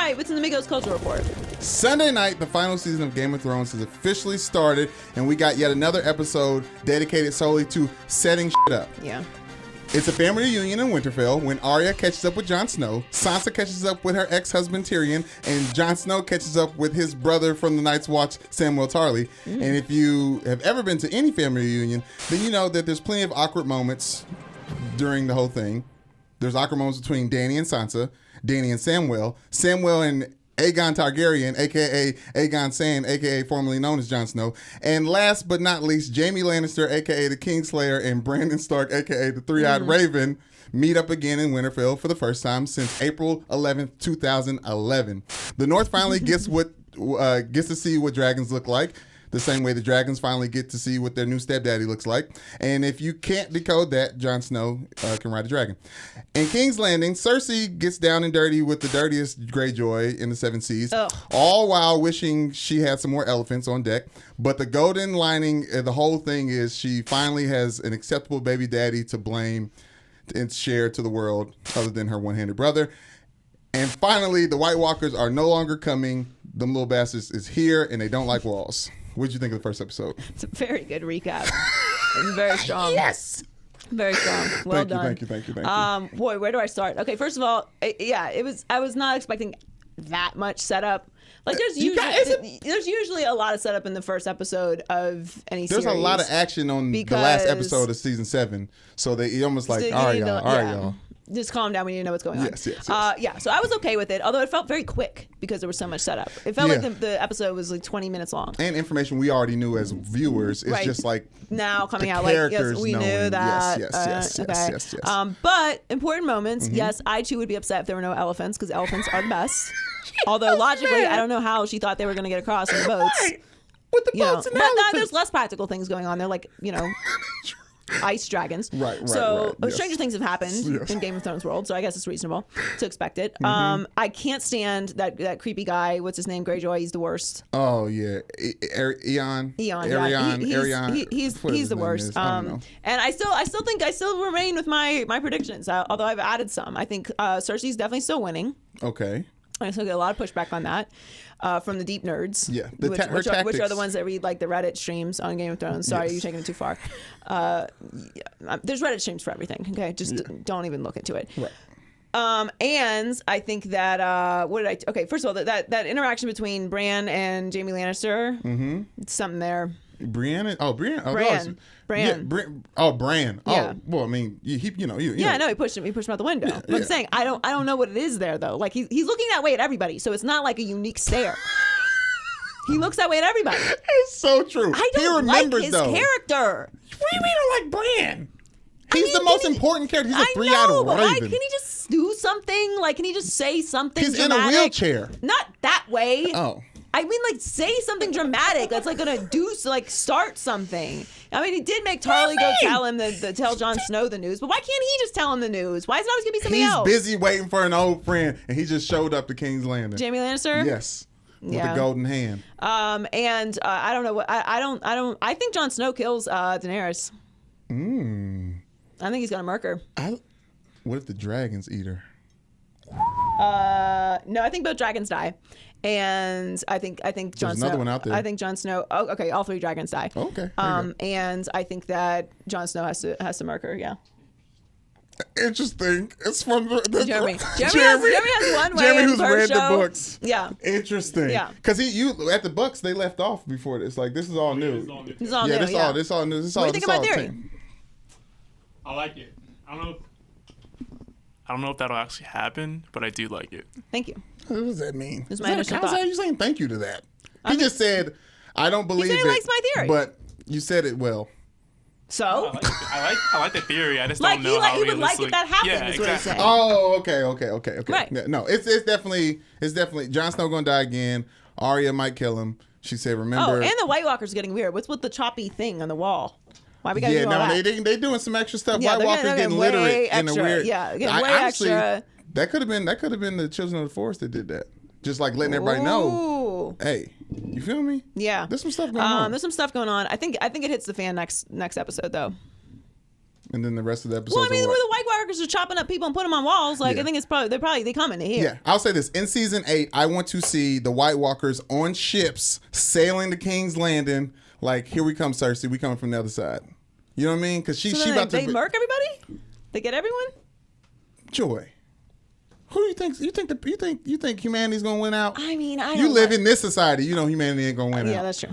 right, what's in the MIGOS Culture Report? Sunday night, the final season of Game of Thrones has officially started, and we got yet another episode dedicated solely to setting shit up. Yeah. It's a family reunion in Winterfell when Arya catches up with Jon Snow, Sansa catches up with her ex-husband Tyrion, and Jon Snow catches up with his brother from the Night's Watch, Samwell Tarly. And if you have ever been to any family reunion, then you know that there's plenty of awkward moments during the whole thing. There's awkward moments between Dany and Sansa, Dany and Samwell and Aegon Targaryen, a.k.a. Aegon Sand, a.k.a. formerly known as Jon Snow. And last but not least, Jaime Lannister, a.k.a. the Kingslayer, and Brandon Stark, a.k.a. the Three-Eyed Raven, meet up again in Winterfell for the first time since April 11th, 2011. The North finally gets to see what dragons look like, the same way the dragons finally get to see what their new stepdaddy looks like. And if you can't decode that, Jon Snow can ride a dragon. In King's Landing, Cersei gets down and dirty with the dirtiest Greyjoy in the Seven Seas, all while wishing she had some more elephants on deck. But the golden lining of the whole thing is she finally has an acceptable baby daddy to blame and share to the world other than her one-handed brother. And finally, the White Walkers are no longer coming. Them little bastards is here, and they don't like walls. What did you think of the first episode? It's a very good recap. And very strong. Yes. Very strong. Well done. Thank you. Boy, where do I start? Okay, first of all, I was not expecting that much setup. Like there's usually a lot of setup in the first episode of any series. There's a lot of action on the last episode of season 7, so they almost like, all right, y'all. Just calm down when you know what's going on. Yes. So I was okay with it, although it felt very quick because there was so much setup. It felt like the episode was like 20 minutes long. And information we already knew as viewers. It's just like now coming out like, yes, we knew that. Yes. But important moments. Yes, I too would be upset if there were no elephants because elephants are the best. Although logically, I don't know how she thought they were going to get across in the boats. Right. With the boats and elephants. There's less practical things going on. They're like, ice dragons. Right. Stranger things have happened in Game of Thrones world, so I guess it's reasonable to expect it. I can't stand that creepy guy. What's his name? Greyjoy. He's the worst. Oh yeah, Eon. He's the worst. And I still remain with my predictions. Although I've added some. I think Cersei's definitely still winning. Okay. I still get a lot of pushback on that from the deep nerds. Yeah, which are the ones that read like the Reddit streams on Game of Thrones. Sorry, you're taking it too far. There's Reddit streams for everything. Okay, just don't even look into it. Right. And I think that first of all, that interaction between Bran and Jaime Lannister, it's something there. Bran. Bran. Yeah, Bran. Yeah. Oh, well, I mean, he pushed him out the window. But I'm saying I don't know what it is there though. Like he's looking that way at everybody, so it's not like a unique stare. He looks that way at everybody. It's so true. I don't like his character. What do you mean you don't like Bran? He's the most important character. He's a three-eyed raven. But can he just do something? Like, can he just say something He's dramatic? in a wheelchair. Not that way. Oh. I mean, like, say something dramatic that's like gonna start something. I mean, he did make Tarly go tell Jon Snow the news, but why can't he just tell him the news? Why is it always gonna be somebody else? He's busy waiting for an old friend, and he just showed up to King's Landing. Jaime Lannister? Yes. With the golden hand. And I don't know what I think Jon Snow kills Daenerys. I think he's gonna murk her. What if the dragons eat her? No, I think both dragons die. And I think Jon Snow. There's another one out there. I think Jon Snow. Oh, okay, all 3 dragons die. Okay. And I think that Jon Snow has to murk her. Yeah. Interesting. It's from Jeremy. Jeremy has one way. Jeremy, who's read show. the books. Yeah. Interesting. Yeah. Because at the books they left off before this. Like this is all new. This is all new. This all new. This all. What do you think about theory? I like it. I don't know if that'll actually happen, but I do like it. Thank you. What does that mean? This is my initial thought. How are you saying thank you to that? He just said, I don't believe he likes my theory. But you said it well. So? I like the theory. I just like, don't know how you would like if that happened, yeah, is what he's saying. Oh, okay. Right. No, it's definitely Jon Snow gonna die again. Arya might kill him. She said, remember. Oh, and the White Walker's getting weird. What's with the choppy thing on the wall? Why we gotta do all that? They doing some extra stuff. Yeah, White Walker's getting literate in a weird. Yeah, getting way extra. That could have been the Children of the Forest that did that. Just like letting everybody know, hey, you feel me? Yeah. There's some stuff going on. There's some stuff going on. I think it hits the fan next episode though. And then the rest of the episodes. Well, I mean, are where what? the White Walkers are chopping up people and putting them on walls. Like, Yeah. I think it's probably they coming to here. Yeah, I'll say this. In season 8, I want to see the White Walkers on ships sailing to King's Landing. Like, here we come, Cersei. We coming from the other side. You know what I mean? Because she So then about they to murk everybody. They get everyone. Joy. Who you think humanity's gonna win out? I mean, I You don't live like- in this society. You know humanity ain't gonna win Yeah, out. that's true.